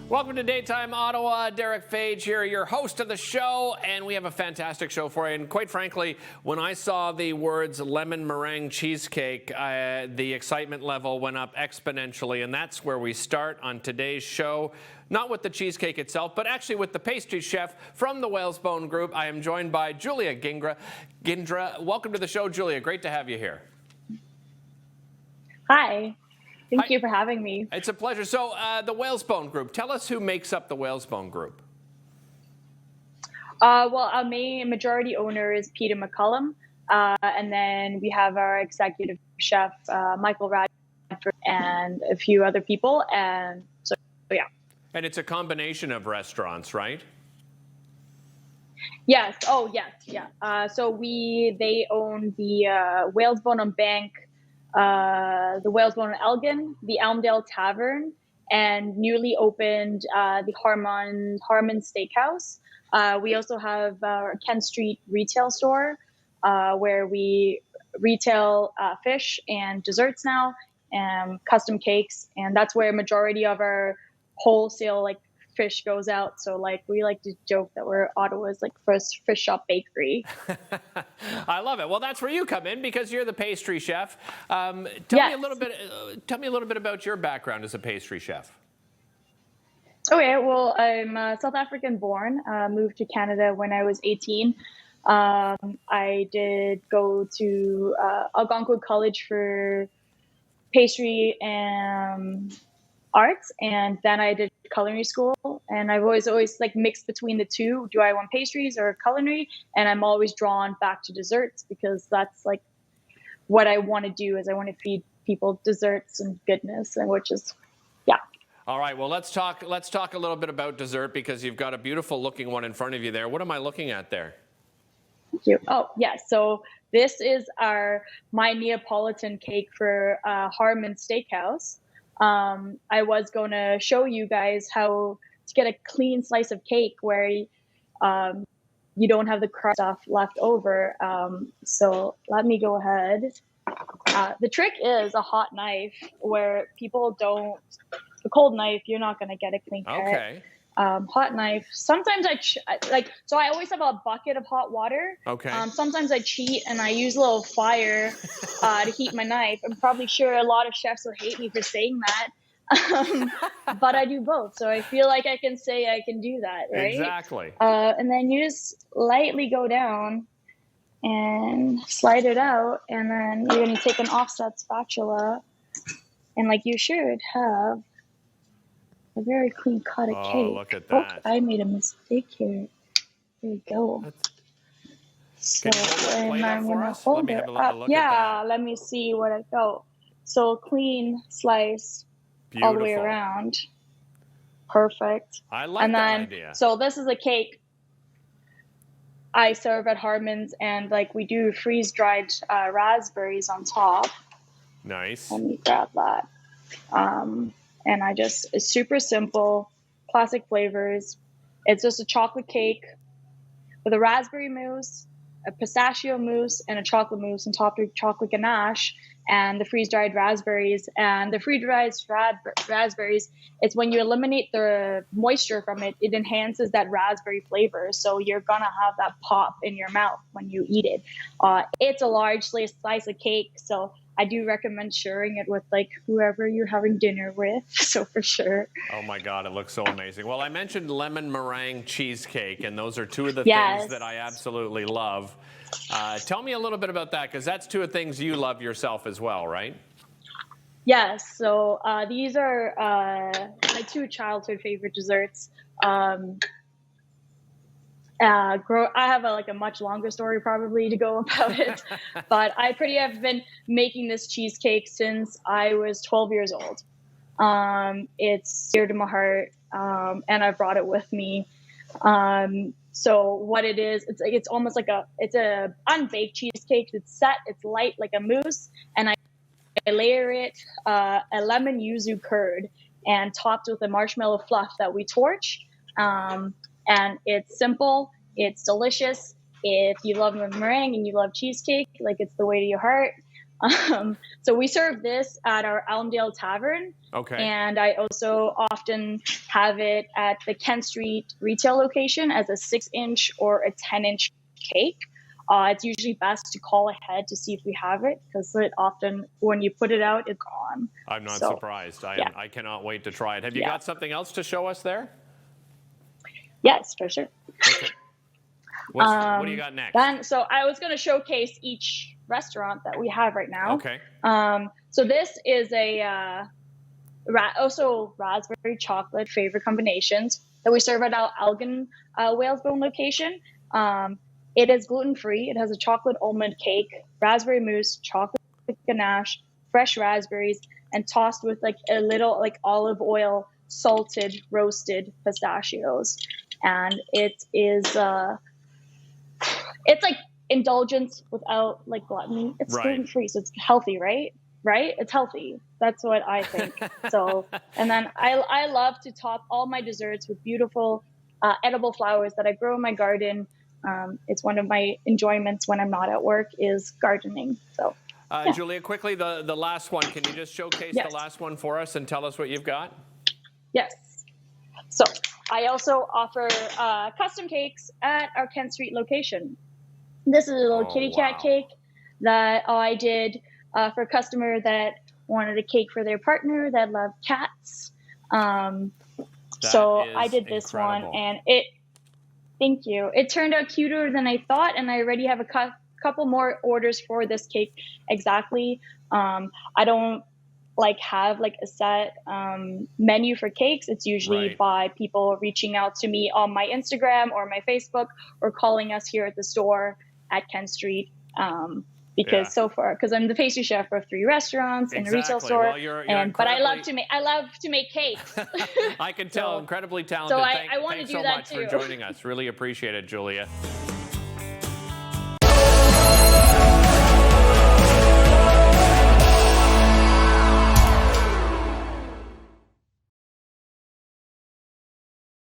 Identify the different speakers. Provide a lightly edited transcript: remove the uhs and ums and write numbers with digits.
Speaker 1: Welcome to Daytime Ottawa. Derek Fage here, your host of the show, and we have a fantastic show for you. And quite frankly, when I saw the words lemon meringue cheesecake, the excitement level went up exponentially, and that's where we start on today's show. Not with the cheesecake itself, but actually with the pastry chef from the Whalesbone Group. I am joined by Julia Gindra. Welcome to the show, Julia. Great to have you here.
Speaker 2: Hi. Thank you for having me.
Speaker 1: It's a pleasure. So the Whalesbone Group, tell us who makes up the Whalesbone Group.
Speaker 2: Well, our main majority owner is Peter McCullum. And then we have our executive chef, Michael Radford, and a few other people. And so, yeah.
Speaker 1: And it's a combination of restaurants, right?
Speaker 2: Yes. Oh, yes. Yeah. So they own the Whalesbone on Bank, the Whalesbone on Elgin, the Elmdale Tavern, and newly opened the Harmon Steakhouse. We also have our Kent Street retail store where we retail fish and desserts now, and custom cakes, and that's where a majority of our wholesale fish goes out. So we like to joke that we're Ottawa's first fish shop bakery.
Speaker 1: I love it. Well, that's where you come in because you're the pastry chef. Tell me a little bit about your background as a pastry chef.
Speaker 2: Okay, well, I'm South African born, moved to Canada when I was 18. I did go to Algonquin College for pastry and arts, and then I did culinary school, and I've always mixed between the two. Do I want pastries or culinary? And I'm always drawn back to desserts because that's what I want to do. Is I want to feed people desserts and goodness, and which is
Speaker 1: All right, well, let's talk a little bit about dessert because you've got a beautiful looking one in front of you there. What am I looking at there?
Speaker 2: Thank you. Oh, yes. So this is my Neapolitan cake for Harmon Steakhouse. I was going to show you guys how to get a clean slice of cake where you don't have the crust stuff left over. So let me go ahead. The trick is a hot knife where people don't. A cold knife, you're not going to get a clean cut.
Speaker 1: Okay.
Speaker 2: Hot knife. Sometimes so I always have a bucket of hot water.
Speaker 1: Okay.
Speaker 2: Sometimes I cheat and I use a little fire to heat my knife. I'm probably sure a lot of chefs will hate me for saying that. But I do both. So I feel like I can say I can do that, right?
Speaker 1: Exactly.
Speaker 2: And then you just lightly go down and slide it out. And then you're going to take an offset spatula. And you should have a very clean cut of cake.
Speaker 1: Look at that.
Speaker 2: Oh, I made a mistake here. There you go. So, and I'm going to hold it up. Yeah, let me see what I go. So clean slice. Beautiful. All the way around. Perfect.
Speaker 1: I like that idea.
Speaker 2: So this is a cake I serve at Harmon's, and we do freeze-dried raspberries on top.
Speaker 1: Nice.
Speaker 2: Let me grab that. And it's super simple, classic flavors. It's just a chocolate cake with a raspberry mousse, a pistachio mousse, and a chocolate mousse, and topped with chocolate ganache and the freeze-dried raspberries. And the freeze-dried raspberries, it's when you eliminate the moisture from it, it enhances that raspberry flavor. So you're going to have that pop in your mouth when you eat it. It's a large slice of cake, so I do recommend sharing it with whoever you're having dinner with. So for sure.
Speaker 1: Oh my God, it looks so amazing. Well, I mentioned lemon meringue cheesecake, and those are two of the things that I absolutely love. Tell me a little bit about that, because that's two of the things you love yourself as well, right?
Speaker 2: Yes. So these are my two childhood favorite desserts. I have a much longer story probably to go about it, but I have been making this cheesecake since I was 12 years old. It's dear to my heart, and I brought it with me. So what it is, it's almost it's a unbaked cheesecake. It's set, it's light like a mousse, and I layer it a lemon yuzu curd and topped with a marshmallow fluff that we torch. And it's simple, it's delicious. If you love meringue and you love cheesecake, it's the way to your heart. So we serve this at our Elmdale Tavern.
Speaker 1: Okay.
Speaker 2: And I also often have it at the Kent Street retail location as a 6-inch or a 10-inch cake. It's usually best to call ahead to see if we have it, because it often, when you put it out, it's gone.
Speaker 1: I'm not surprised. I cannot wait to try it. Have you got something else to show us there?
Speaker 2: Yes, for sure.
Speaker 1: Okay. What do you got next?
Speaker 2: So I was going to showcase each restaurant that we have right now.
Speaker 1: Okay.
Speaker 2: So this is also raspberry chocolate favorite combinations that we serve at our Elgin Whalesbone location. It is gluten-free. It has a chocolate almond cake, raspberry mousse, chocolate ganache, fresh raspberries, and tossed with like a little like olive oil salted roasted pistachios. And it is it's like indulgence without like gluttony. It's gluten-free, so it's healthy, right? It's healthy. That's what I think. So, and then I love to top all my desserts with beautiful edible flowers that I grow in my garden. It's one of my enjoyments when I'm not at work is gardening. So,
Speaker 1: Julia, quickly, the last one. Can you just showcase the last one for us and tell us what you've got?
Speaker 2: Yes. So I also offer custom cakes at our Kent Street location. This is a little kitty cat cake that I did for a customer that wanted a cake for their partner that loved cats. So I did this one, and thank you. It turned out cuter than I thought, and I already have a couple more orders for this cake exactly. I don't have a set menu for cakes. It's usually by people reaching out to me on my Instagram or my Facebook or calling us here at the store at Kent Street. Because I'm the pastry chef of 3 restaurants and a retail store.
Speaker 1: Well,
Speaker 2: but I love to make cakes.
Speaker 1: I can tell, incredibly talented.
Speaker 2: So I want to do that too.
Speaker 1: Thanks so much for joining us. Really appreciate it, Julia.